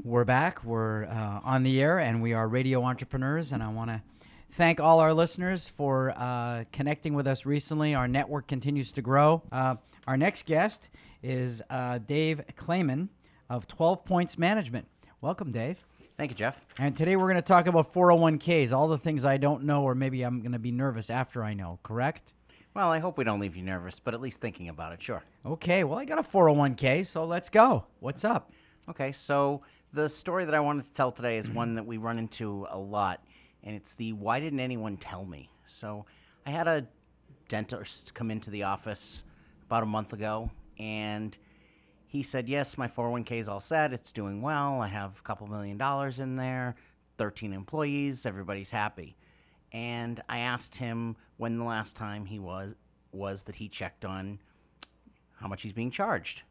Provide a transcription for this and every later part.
We're back. We're on the air, and we are radio entrepreneurs. And I want to thank all our listeners for connecting with us recently. Our network continues to grow. Our next guest is Dave Clayman of 12 Points Management. Welcome, Dave. Thank you, Jeff. And today we're going to talk about 401ks, all the things I don't know, or maybe I'm going to be nervous after I know, correct? Well, I hope we don't leave you nervous, but at least thinking about it, sure. Okay, well, I got a 401k, so let's go. What's up? Okay, so the story that I wanted to tell today is one that we run into a lot, and it's the why didn't anyone tell me? So I had a dentist come into the office about a month ago, and he said, yes, my 401k is all set. It's doing well. I have a couple $1 million in there, 13 employees. Everybody's happy. And I asked him when the last time he was that he checked on how much he's being charged.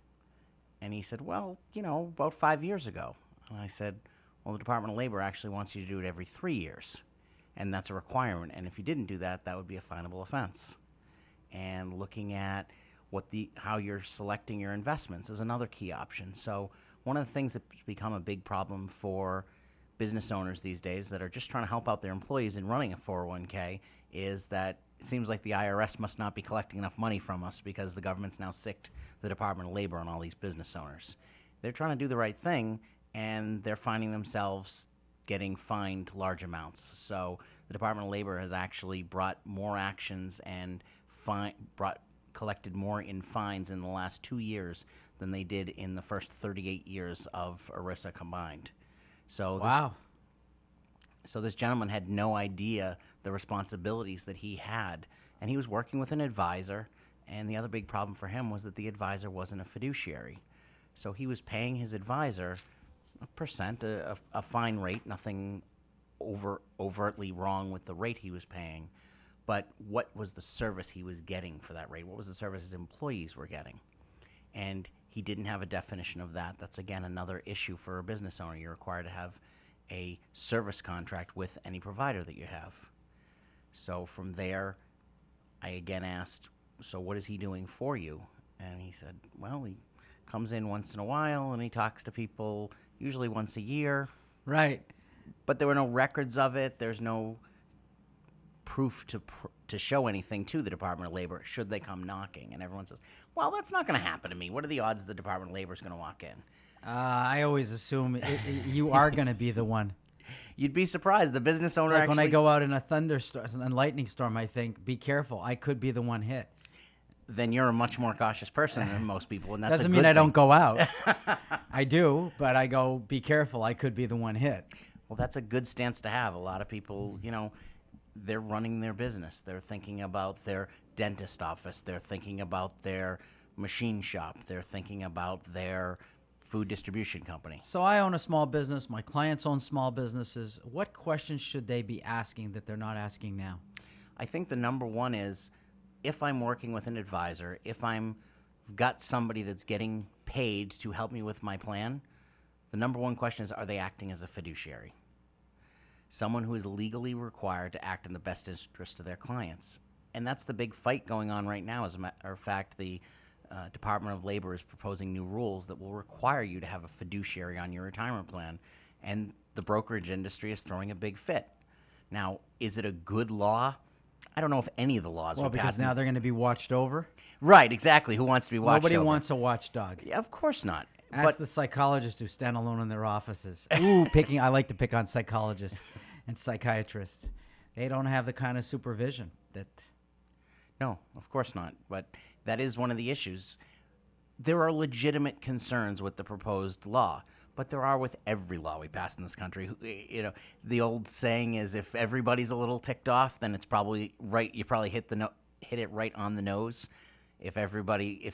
And he said, well, about 5 years ago. And I said, well, the Department of Labor actually wants you to do it every 3 years. And that's a requirement. And if you didn't do that, that would be a finable offense. And looking at how you're selecting your investments is another key option. So one of the things that's become a big problem for business owners these days that are just trying to help out their employees in running a 401k is that it seems like the IRS must not be collecting enough money from us because the government's now sicked the Department of Labor on all these business owners. They're trying to do the right thing, and they're finding themselves getting fined large amounts. So the Department of Labor has actually brought more actions and collected more in fines in the last 2 years than they did in the first 38 years of ERISA combined. So Wow. So this gentleman had no idea the responsibilities that he had, and he was working with an advisor, and the other big problem for him was that the advisor wasn't a fiduciary. So he was paying his advisor a percent, a fine rate, nothing overtly wrong with the rate he was paying, but what was the service he was getting for that rate? What was the service his employees were getting? And he didn't have a definition of that. That's, again, another issue for a business owner. You're required to have a service contract with any provider that you have. So from there, I again asked, so what is he doing for you? And he said, well, he comes in once in a while and he talks to people usually once a year. Right. But there were no records of it. There's no proof to show anything to the Department of Labor should they come knocking. And everyone says, well, that's not going to happen to me. What are the odds the Department of Labor is going to walk in? I always assume you are going to be the one. You'd be surprised. The business owner Like actually... when I go out in a thunderstorm and lightning storm, I think, be careful. I could be the one hit. Then you're a much more cautious person than most people, and that's Doesn't a mean good I thing. don't go out. I do, but I go, be careful. I could be the one hit. Well, that's a good stance to have. A lot of people, they're running their business. They're thinking about their dentist office. They're thinking about their machine shop. They're thinking about their food distribution company. So I own a small business. My clients own small businesses. What questions should they be asking that they're not asking now? I think the number one is, if I'm working with an advisor, if I'm got somebody that's getting paid to help me with my plan, the number one question is, are they acting as a fiduciary? Someone who is legally required to act in the best interest of their clients. And that's the big fight going on right now. As a matter of fact, the Department of Labor is proposing new rules that will require you to have a fiduciary on your retirement plan. And the brokerage industry is throwing a big fit. Now, is it a good law? I don't know if any of the laws Well, were because passed. now they're going to be watched over. Right, exactly. Who wants to be watched Nobody over? wants a watchdog. Yeah, of course not. Ask the psychologists who stand alone in their offices. Ooh, I like to pick on psychologists and psychiatrists. They don't have the kind of supervision that... No, of course not. But that is one of the issues. There are legitimate concerns with the proposed law, but there are with every law we pass in this country. The old saying is, if everybody's a little ticked off, then it's probably right. You probably hit it right on the nose. If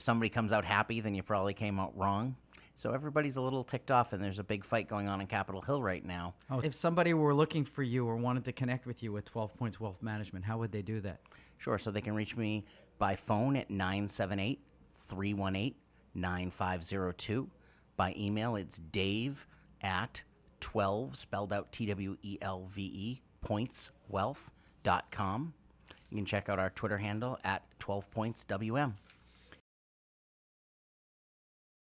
somebody comes out happy, then you probably came out wrong. So everybody's a little ticked off, and there's a big fight going on in Capitol Hill right now. Oh, if somebody were looking for you or wanted to connect with you at 12 Points Wealth Management, how would they do that? Sure, so they can reach me by phone at 978-318-9502. By email, it's dave@12, spelled out TWELVE, pointswealth.com. You can check out our Twitter handle at 12pointsWM.